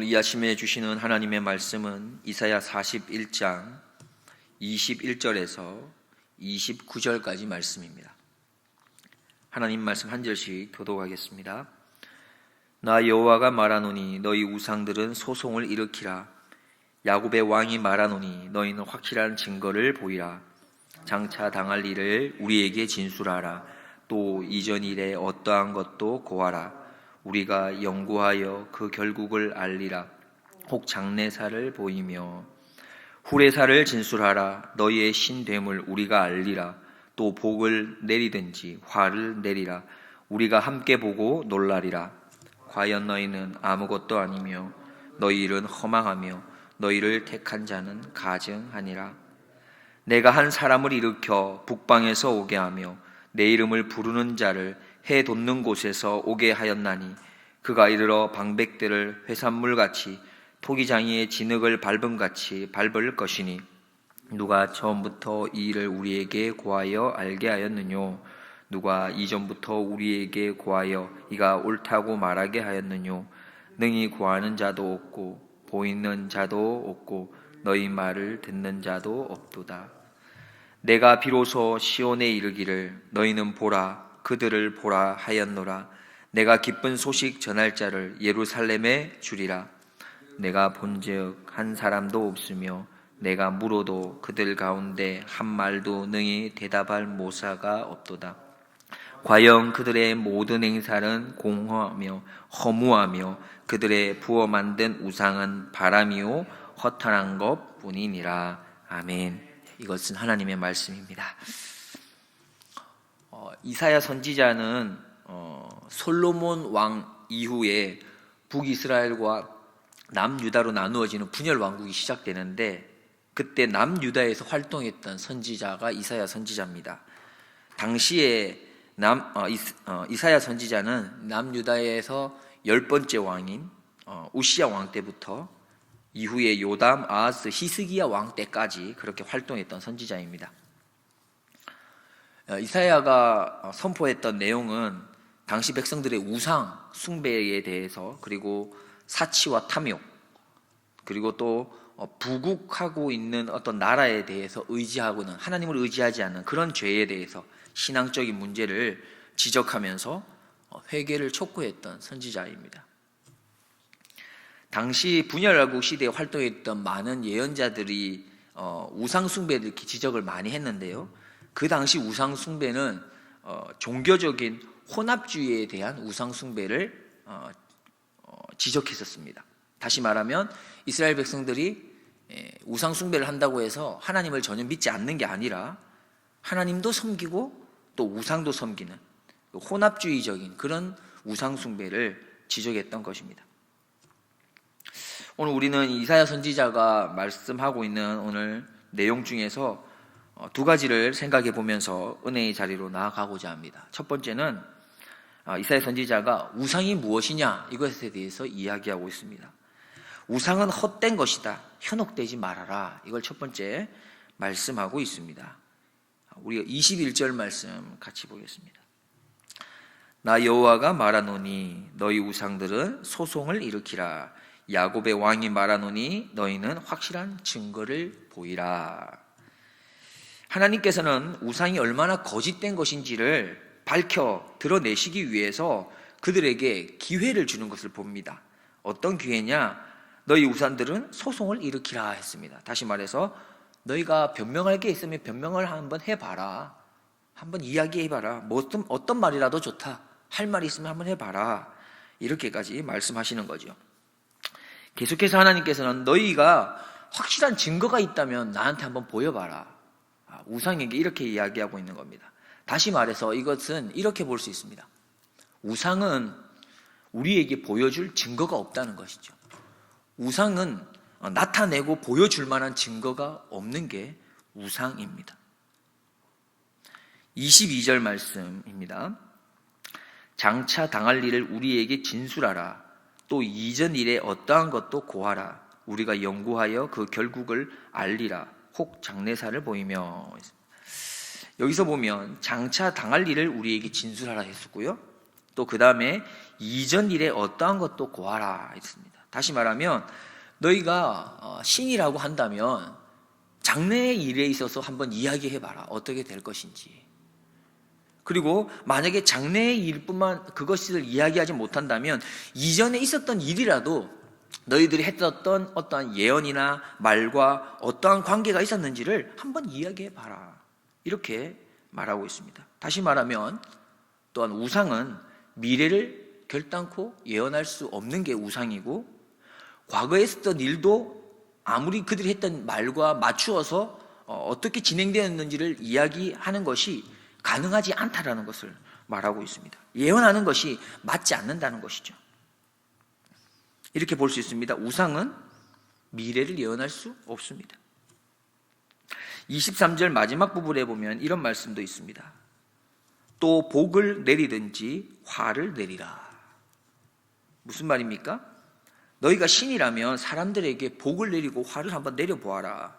오늘 이 아침에 주시는 하나님의 말씀은 이사야 41장 21절에서 29절까지 말씀입니다. 하나님 말씀 한 절씩 교독하겠습니다. 나 여호와가 말하노니 너희 우상들은 소송을 일으키라. 야곱의 왕이 말하노니 너희는 확실한 증거를 보이라. 장차 당할 일을 우리에게 진술하라. 또 이전 일에 어떠한 것도 고하라. 우리가 연구하여 그 결국을 알리라. 혹 장래사를 보이며 후래사를 진술하라. 너희의 신됨을 우리가 알리라. 또 복을 내리든지 화를 내리라. 우리가 함께 보고 놀라리라. 과연 너희는 아무것도 아니며 너희 일은 허망하며 너희를 택한 자는 가증하니라. 내가 한 사람을 일으켜 북방에서 오게 하며 내 이름을 부르는 자를 해 돋는 곳에서 오게 하였나니 그가 이르러 방백들을 회산물같이 토기장이의 진흙을 밟음같이 밟을 것이니 누가 처음부터 이 일을 우리에게 고하여 알게 하였느뇨? 누가 이전부터 우리에게 고하여 이가 옳다고 말하게 하였느뇨? 능히 고하는 자도 없고 보이는 자도 없고 너희 말을 듣는 자도 없도다. 내가 비로소 시온에 이르기를 너희는 보라 그들을 보라 하였노라. 내가 기쁜 소식 전할 자를 예루살렘에 주리라. 내가 본즉 한 사람도 없으며 내가 물어도 그들 가운데 한 말도 능히 대답할 모사가 없도다. 과연 그들의 모든 행사는 공허하며 허무하며 그들의 부어 만든 우상은 바람이요 허탄한 것뿐이니라. 아멘. 이것은 하나님의 말씀입니다. 이사야 선지자는 솔로몬 왕 이후에 북이스라엘과 남유다로 나누어지는 분열 왕국이 시작되는데 그때 남유다에서 활동했던 선지자가 이사야 선지자입니다. 당시에 이사야 선지자는 남유다에서 10번째 왕인 우시야 왕 때부터 이후에 요담, 아하스, 히스기야 왕 때까지 그렇게 활동했던 선지자입니다. 이사야가 선포했던 내용은 당시 백성들의 우상 숭배에 대해서, 그리고 사치와 탐욕, 그리고 또 부국하고 있는 어떤 나라에 대해서 의지하고는 하나님을 의지하지 않는 그런 죄에 대해서 신앙적인 문제를 지적하면서 회개를 촉구했던 선지자입니다. 당시 분열왕국 시대에 활동했던 많은 예언자들이 우상 숭배를 이렇게 지적을 많이 했는데요. 그 당시 우상 숭배는 종교적인 혼합주의에 대한 우상 숭배를 지적했었습니다. 다시 말하면 이스라엘 백성들이 우상 숭배를 한다고 해서 하나님을 전혀 믿지 않는 게 아니라 하나님도 섬기고 또 우상도 섬기는 혼합주의적인 그런 우상 숭배를 지적했던 것입니다. 오늘 우리는 이사야 선지자가 말씀하고 있는 오늘 내용 중에서 두 가지를 생각해 보면서 은혜의 자리로 나아가고자 합니다. 첫 번째는 이사야 선지자가 우상이 무엇이냐 이것에 대해서 이야기하고 있습니다. 우상은 헛된 것이다. 현혹되지 말아라. 이걸 첫 번째 말씀하고 있습니다. 우리가 21절 말씀 같이 보겠습니다. 나 여호와가 말하노니 너희 우상들은 소송을 일으키라. 야곱의 왕이 말하노니 너희는 확실한 증거를 보이라. 하나님께서는 우상이 얼마나 거짓된 것인지를 밝혀 드러내시기 위해서 그들에게 기회를 주는 것을 봅니다. 어떤 기회냐? 너희 우상들은 소송을 일으키라 했습니다. 다시 말해서 너희가 변명할 게 있으면 변명을 한번 해봐라. 한번 이야기해봐라. 어떤 말이라도 좋다. 할 말이 있으면 한번 해봐라. 이렇게까지 말씀하시는 거죠. 계속해서 하나님께서는 너희가 확실한 증거가 있다면 나한테 한번 보여봐라. 우상에게 이렇게 이야기하고 있는 겁니다. 다시 말해서 이것은 이렇게 볼 수 있습니다. 우상은 우리에게 보여줄 증거가 없다는 것이죠. 우상은 나타내고 보여줄 만한 증거가 없는 게 우상입니다. 22절 말씀입니다. 장차 당할 일을 우리에게 진술하라. 또 이전 일에 어떠한 것도 고하라. 우리가 연구하여 그 결국을 알리라. 혹 장래사를 보이며. 여기서 보면 장차 당할 일을 우리에게 진술하라 했었고요. 또 그 다음에 이전 일에 어떠한 것도 고하라 했습니다. 다시 말하면 너희가 신이라고 한다면 장래의 일에 있어서 한번 이야기해봐라. 어떻게 될 것인지. 그리고 만약에 장래의 일뿐만 그것을 이야기하지 못한다면 이전에 있었던 일이라도 너희들이 했었던 어떠한 예언이나 말과 어떠한 관계가 있었는지를 한번 이야기해봐라. 이렇게 말하고 있습니다. 다시 말하면 또한 우상은 미래를 결단코 예언할 수 없는 게 우상이고, 과거에 있었던 일도 아무리 그들이 했던 말과 맞추어서 어떻게 진행되었는지를 이야기하는 것이 가능하지 않다라는 것을 말하고 있습니다. 예언하는 것이 맞지 않는다는 것이죠. 이렇게 볼 수 있습니다. 우상은 미래를 예언할 수 없습니다. 23절 마지막 부분에 보면 이런 말씀도 있습니다. 또 복을 내리든지 화를 내리라. 무슨 말입니까? 너희가 신이라면 사람들에게 복을 내리고 화를 한번 내려보아라.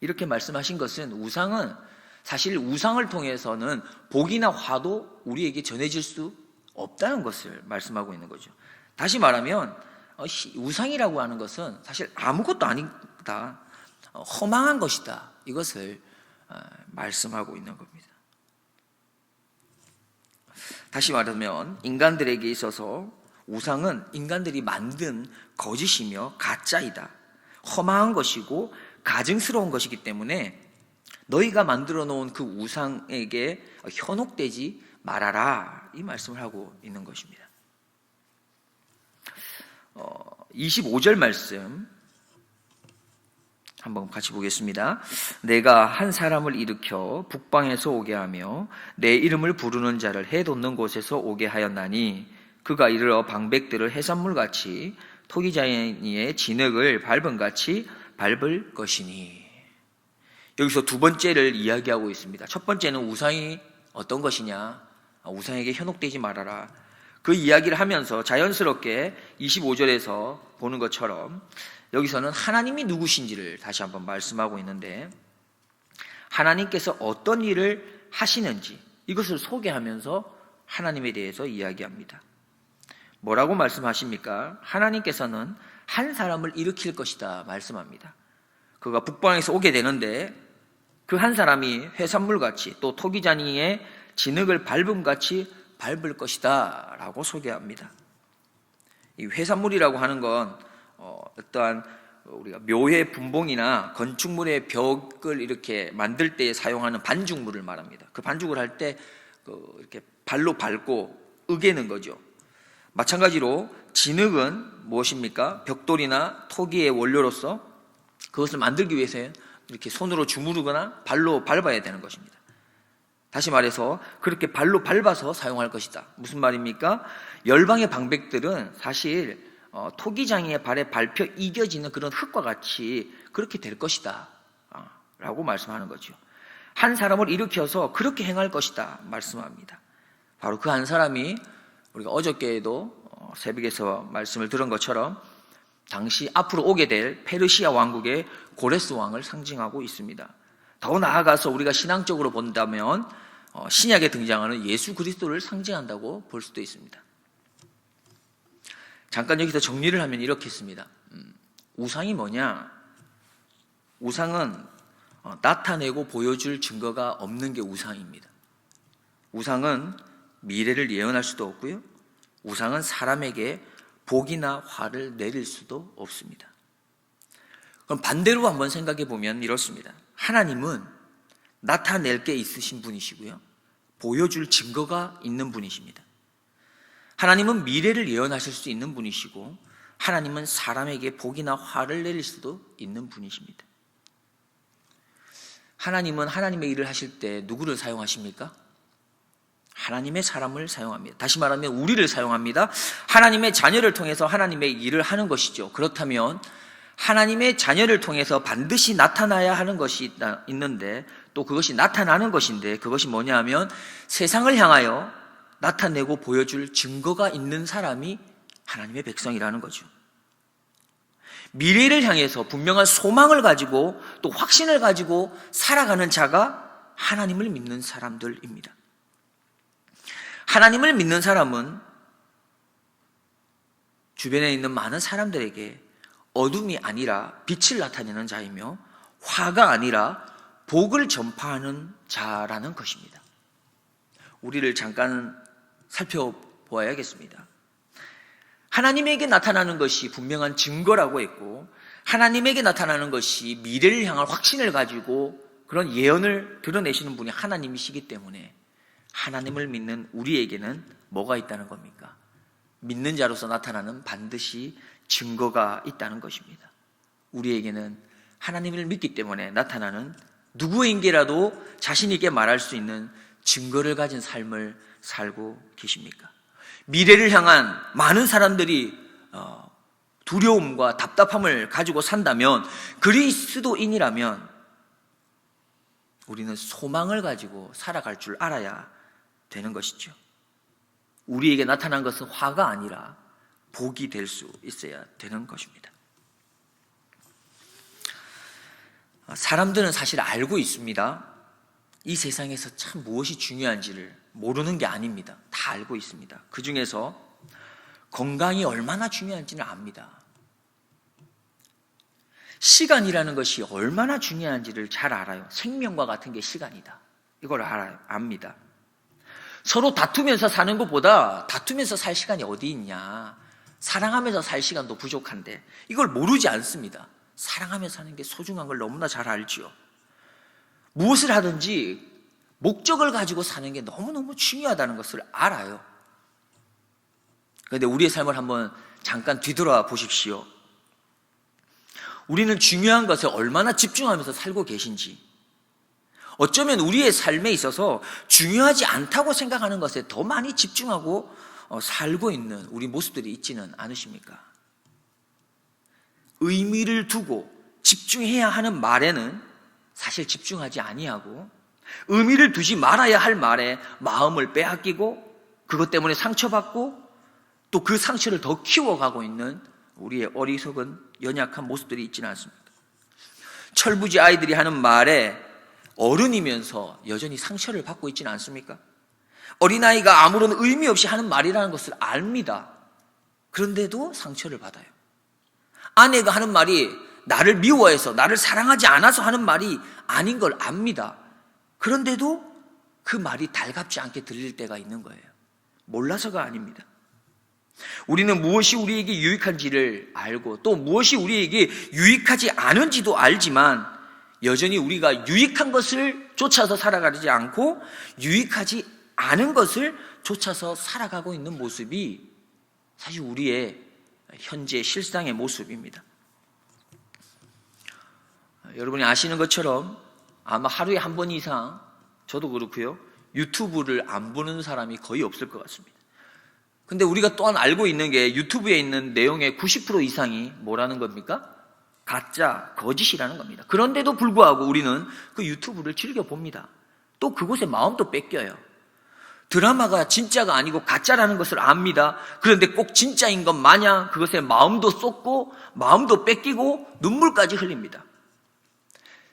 이렇게 말씀하신 것은 우상은 사실 우상을 통해서는 복이나 화도 우리에게 전해질 수 없다는 것을 말씀하고 있는 거죠. 다시 말하면 우상이라고 하는 것은 사실 아무것도 아니다. 허망한 것이다. 이것을 말씀하고 있는 겁니다. 다시 말하면 인간들에게 있어서 우상은 인간들이 만든 거짓이며 가짜이다. 허망한 것이고 가증스러운 것이기 때문에 너희가 만들어 놓은 그 우상에게 현혹되지 말아라. 이 말씀을 하고 있는 것입니다. 25절 말씀 한번 같이 보겠습니다. 내가 한 사람을 일으켜 북방에서 오게 하며 내 이름을 부르는 자를 해 돋는 곳에서 오게 하였나니 그가 이르러 방백들을 해산물같이 토기자니의 진흙을 밟음같이 밟을 것이니. 여기서 두 번째를 이야기하고 있습니다. 첫 번째는 우상이 어떤 것이냐, 우상에게 현혹되지 말아라. 그 이야기를 하면서 자연스럽게 25절에서 보는 것처럼 여기서는 하나님이 누구신지를 다시 한번 말씀하고 있는데, 하나님께서 어떤 일을 하시는지 이것을 소개하면서 하나님에 대해서 이야기합니다. 뭐라고 말씀하십니까? 하나님께서는 한 사람을 일으킬 것이다 말씀합니다. 그가 북방에서 오게 되는데 그 한 사람이 해산물같이 또 토기자니의 진흙을 밟음같이 밟을 것이다 라고 소개합니다. 이 해산물이라고 하는 건 어떠한 우리가 묘의 분봉이나 건축물의 벽을 이렇게 만들 때 사용하는 반죽물을 말합니다. 그 반죽을 할 때 이렇게 발로 밟고 으개는 거죠. 마찬가지로 진흙은 무엇입니까? 벽돌이나 토기의 원료로서 그것을 만들기 위해서 이렇게 손으로 주무르거나 발로 밟아야 되는 것입니다. 다시 말해서 그렇게 발로 밟아서 사용할 것이다. 무슨 말입니까? 열방의 방백들은 사실 토기장이의 발에 밟혀 이겨지는 그런 흙과 같이 그렇게 될 것이다 라고 말씀하는 거죠. 한 사람을 일으켜서 그렇게 행할 것이다 말씀합니다. 바로 그 한 사람이 우리가 어저께에도 새벽에서 말씀을 들은 것처럼 당시 앞으로 오게 될 페르시아 왕국의 고레스 왕을 상징하고 있습니다. 더 나아가서 우리가 신앙적으로 본다면 신약에 등장하는 예수 그리스도를 상징한다고 볼 수도 있습니다. 잠깐 여기서 정리를 하면 이렇게 했습니다. 우상이 뭐냐? 우상은 나타내고 보여줄 증거가 없는 게 우상입니다. 우상은 미래를 예언할 수도 없고요. 우상은 사람에게 복이나 화를 내릴 수도 없습니다. 그럼 반대로 한번 생각해 보면 이렇습니다. 하나님은 나타낼 게 있으신 분이시고요. 보여줄 증거가 있는 분이십니다. 하나님은 미래를 예언하실 수 있는 분이시고 하나님은 사람에게 복이나 화를 내릴 수도 있는 분이십니다. 하나님은 하나님의 일을 하실 때 누구를 사용하십니까? 하나님의 사람을 사용합니다. 다시 말하면 우리를 사용합니다. 하나님의 자녀를 통해서 하나님의 일을 하는 것이죠. 그렇다면 하나님의 자녀를 통해서 반드시 나타나야 하는 것이 있는데 또 그것이 나타나는 것인데 그것이 뭐냐 하면 세상을 향하여 나타내고 보여줄 증거가 있는 사람이 하나님의 백성이라는 거죠. 미래를 향해서 분명한 소망을 가지고 또 확신을 가지고 살아가는 자가 하나님을 믿는 사람들입니다. 하나님을 믿는 사람은 주변에 있는 많은 사람들에게 어둠이 아니라 빛을 나타내는 자이며 화가 아니라 복을 전파하는 자라는 것입니다. 우리를 잠깐 살펴보아야겠습니다. 하나님에게 나타나는 것이 분명한 증거라고 했고, 하나님에게 나타나는 것이 미래를 향한 확신을 가지고 그런 예언을 드러내시는 분이 하나님이시기 때문에 하나님을 믿는 우리에게는 뭐가 있다는 겁니까? 믿는 자로서 나타나는 반드시 증거가 있다는 것입니다. 우리에게는 하나님을 믿기 때문에 나타나는 누구에게라도 자신 있게 말할 수 있는 증거를 가진 삶을 살고 계십니까? 미래를 향한 많은 사람들이 두려움과 답답함을 가지고 산다면, 그리스도인이라면 우리는 소망을 가지고 살아갈 줄 알아야 되는 것이죠. 우리에게 나타난 것은 화가 아니라 복이 될 수 있어야 되는 것입니다. 사람들은 사실 알고 있습니다. 이 세상에서 참 무엇이 중요한지를 모르는 게 아닙니다. 다 알고 있습니다. 그 중에서 건강이 얼마나 중요한지는 압니다. 시간이라는 것이 얼마나 중요한지를 잘 알아요. 생명과 같은 게 시간이다. 이걸 알아요. 압니다. 서로 다투면서 사는 것보다 다투면서 살 시간이 어디 있냐. 사랑하면서 살 시간도 부족한데 이걸 모르지 않습니다. 사랑하면서 사는 게 소중한 걸 너무나 잘 알지요. 무엇을 하든지 목적을 가지고 사는 게 너무너무 중요하다는 것을 알아요. 그런데 우리의 삶을 한번 잠깐 뒤돌아 보십시오. 우리는 중요한 것에 얼마나 집중하면서 살고 계신지, 어쩌면 우리의 삶에 있어서 중요하지 않다고 생각하는 것에 더 많이 집중하고 살고 있는 우리 모습들이 있지는 않으십니까? 의미를 두고 집중해야 하는 말에는 사실 집중하지 아니하고, 의미를 두지 말아야 할 말에 마음을 빼앗기고 그것 때문에 상처받고 또 그 상처를 더 키워가고 있는 우리의 어리석은 연약한 모습들이 있지는 않습니까? 철부지 아이들이 하는 말에 어른이면서 여전히 상처를 받고 있지는 않습니까? 어린아이가 아무런 의미 없이 하는 말이라는 것을 압니다. 그런데도 상처를 받아요. 아내가 하는 말이 나를 미워해서, 나를 사랑하지 않아서 하는 말이 아닌 걸 압니다. 그런데도 그 말이 달갑지 않게 들릴 때가 있는 거예요. 몰라서가 아닙니다. 우리는 무엇이 우리에게 유익한지를 알고 또 무엇이 우리에게 유익하지 않은지도 알지만 여전히 우리가 유익한 것을 쫓아서 살아가지 않고 유익하지 않은 것을 쫓아서 살아가고 있는 모습이 사실 우리의 현재 실상의 모습입니다. 여러분이 아시는 것처럼 아마 하루에 한 번 이상, 저도 그렇고요, 유튜브를 안 보는 사람이 거의 없을 것 같습니다. 근데 우리가 또한 알고 있는 게 유튜브에 있는 내용의 90% 이상이 뭐라는 겁니까? 가짜, 거짓이라는 겁니다. 그런데도 불구하고 우리는 그 유튜브를 즐겨봅니다. 또 그곳에 마음도 뺏겨요. 드라마가 진짜가 아니고 가짜라는 것을 압니다. 그런데 꼭 진짜인 것 마냥 그것에 마음도 쏟고 마음도 뺏기고 눈물까지 흘립니다.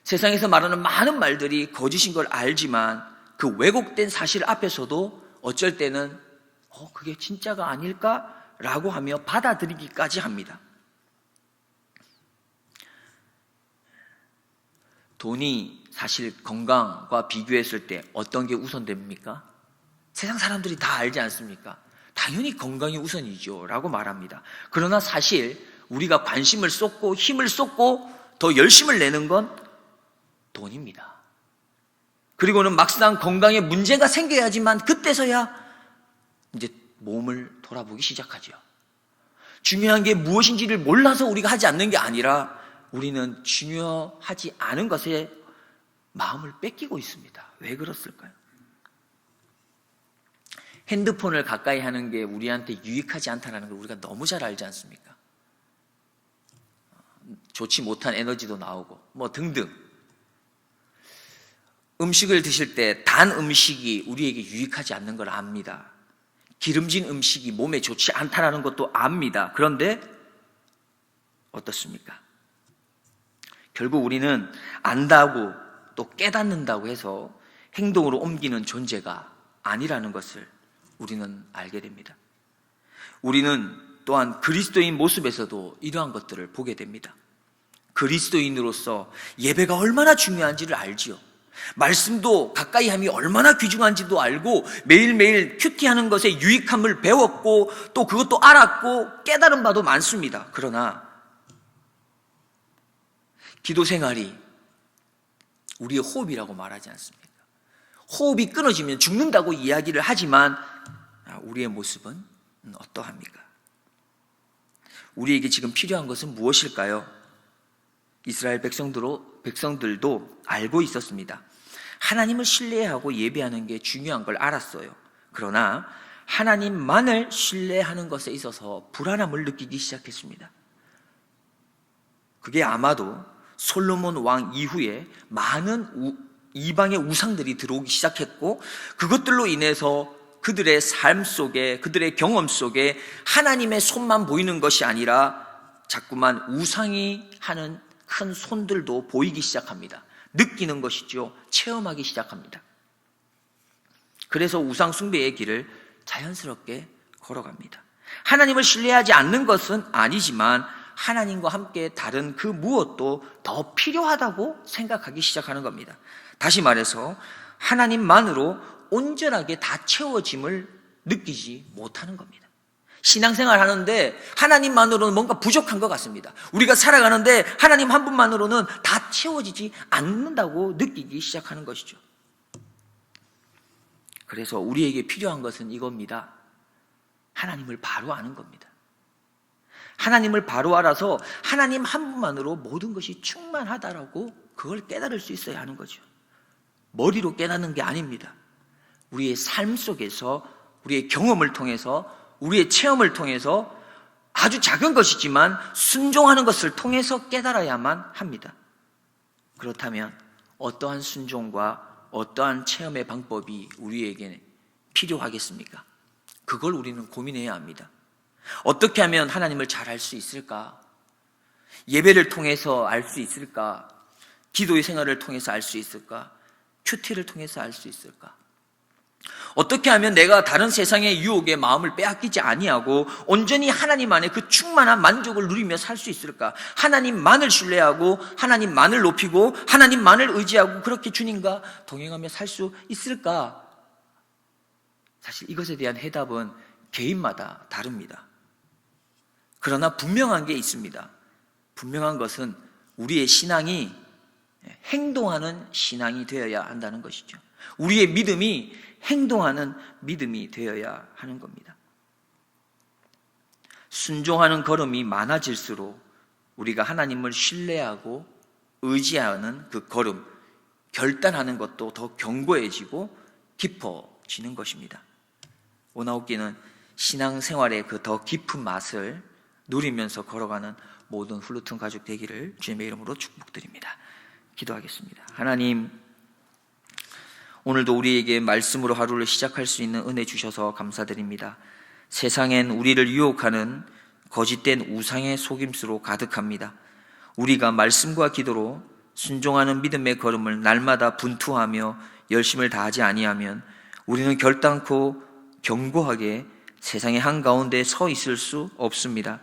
세상에서 말하는 많은 말들이 거짓인 걸 알지만 그 왜곡된 사실 앞에서도 어쩔 때는 그게 진짜가 아닐까라고 하며 받아들이기까지 합니다. 돈이 사실 건강과 비교했을 때 어떤 게 우선됩니까? 세상 사람들이 다 알지 않습니까? 당연히 건강이 우선이죠 라고 말합니다. 그러나 사실 우리가 관심을 쏟고 힘을 쏟고 더 열심을 내는 건 돈입니다. 그리고는 막상 건강에 문제가 생겨야지만 그때서야 이제 몸을 돌아보기 시작하죠. 중요한 게 무엇인지를 몰라서 우리가 하지 않는 게 아니라 우리는 중요하지 않은 것에 마음을 뺏기고 있습니다. 왜 그렇을까요? 핸드폰을 가까이 하는 게 우리한테 유익하지 않다는 걸 우리가 너무 잘 알지 않습니까? 좋지 못한 에너지도 나오고 뭐 등등. 음식을 드실 때 단 음식이 우리에게 유익하지 않는 걸 압니다. 기름진 음식이 몸에 좋지 않다는 것도 압니다. 그런데 어떻습니까? 결국 우리는 안다고 또 깨닫는다고 해서 행동으로 옮기는 존재가 아니라는 것을 우리는 알게 됩니다. 우리는 또한 그리스도인 모습에서도 이러한 것들을 보게 됩니다. 그리스도인으로서 예배가 얼마나 중요한지를 알지요. 말씀도 가까이 함이 얼마나 귀중한지도 알고 매일매일 큐티하는 것의 유익함을 배웠고 또 그것도 알았고 깨달은 바도 많습니다. 그러나 기도 생활이 우리의 호흡이라고 말하지 않습니까? 호흡이 끊어지면 죽는다고 이야기를 하지만 우리의 모습은 어떠합니까? 우리에게 지금 필요한 것은 무엇일까요? 이스라엘 백성들도 알고 있었습니다. 하나님을 신뢰하고 예배하는 게 중요한 걸 알았어요. 그러나 하나님만을 신뢰하는 것에 있어서 불안함을 느끼기 시작했습니다. 그게 아마도 솔로몬 왕 이후에 많은 이방의 우상들이 들어오기 시작했고 그것들로 인해서 그들의 삶 속에, 그들의 경험 속에 하나님의 손만 보이는 것이 아니라 자꾸만 우상이 하는 큰 손들도 보이기 시작합니다. 느끼는 것이죠. 체험하기 시작합니다. 그래서 우상 숭배의 길을 자연스럽게 걸어갑니다. 하나님을 신뢰하지 않는 것은 아니지만 하나님과 함께 다른 그 무엇도 더 필요하다고 생각하기 시작하는 겁니다. 다시 말해서 하나님만으로 온전하게 다 채워짐을 느끼지 못하는 겁니다. 신앙생활 하는데 하나님만으로는 뭔가 부족한 것 같습니다. 우리가 살아가는데 하나님 한 분만으로는 다 채워지지 않는다고 느끼기 시작하는 것이죠. 그래서 우리에게 필요한 것은 이겁니다. 하나님을 바로 아는 겁니다. 하나님을 바로 알아서 하나님 한 분만으로 모든 것이 충만하다라고 그걸 깨달을 수 있어야 하는 거죠. 머리로 깨닫는 게 아닙니다. 우리의 삶 속에서, 우리의 경험을 통해서, 우리의 체험을 통해서 아주 작은 것이지만 순종하는 것을 통해서 깨달아야만 합니다. 그렇다면 어떠한 순종과 어떠한 체험의 방법이 우리에게 필요하겠습니까? 그걸 우리는 고민해야 합니다. 어떻게 하면 하나님을 잘 알 수 있을까? 예배를 통해서 알 수 있을까? 기도의 생활을 통해서 알 수 있을까? 큐티를 통해서 알 수 있을까? 어떻게 하면 내가 다른 세상의 유혹에 마음을 빼앗기지 아니하고 온전히 하나님 안에 그 충만한 만족을 누리며 살 수 있을까? 하나님만을 신뢰하고 하나님만을 높이고 하나님만을 의지하고 그렇게 주님과 동행하며 살 수 있을까? 사실 이것에 대한 해답은 개인마다 다릅니다. 그러나 분명한 게 있습니다. 분명한 것은 우리의 신앙이 행동하는 신앙이 되어야 한다는 것이죠. 우리의 믿음이 행동하는 믿음이 되어야 하는 겁니다. 순종하는 걸음이 많아질수록 우리가 하나님을 신뢰하고 의지하는 그 걸음, 결단하는 것도 더 견고해지고 깊어지는 것입니다. 오나웃기는 신앙생활의 그 더 깊은 맛을 누리면서 걸어가는 모든 훌루튼 가족 되기를 주님의 이름으로 축복드립니다. 기도하겠습니다. 하나님, 오늘도 우리에게 말씀으로 하루를 시작할 수 있는 은혜 주셔서 감사드립니다. 세상엔 우리를 유혹하는 거짓된 우상의 속임수로 가득합니다. 우리가 말씀과 기도로 순종하는 믿음의 걸음을 날마다 분투하며 열심을 다하지 아니하면 우리는 결단코 견고하게 세상의 한가운데 서 있을 수 없습니다.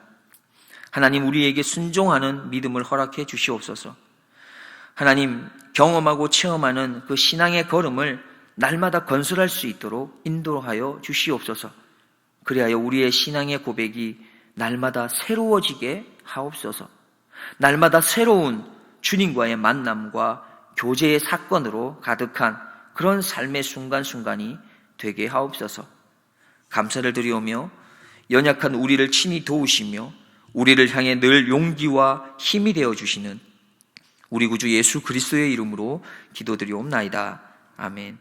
하나님, 우리에게 순종하는 믿음을 허락해 주시옵소서. 하나님, 경험하고 체험하는 그 신앙의 걸음을 날마다 건설할 수 있도록 인도하여 주시옵소서. 그리하여 우리의 신앙의 고백이 날마다 새로워지게 하옵소서. 날마다 새로운 주님과의 만남과 교제의 사건으로 가득한 그런 삶의 순간순간이 되게 하옵소서. 감사를 드리오며 연약한 우리를 친히 도우시며 우리를 향해 늘 용기와 힘이 되어주시는 우리 구주 예수 그리스도의 이름으로 기도드리옵나이다. 아멘.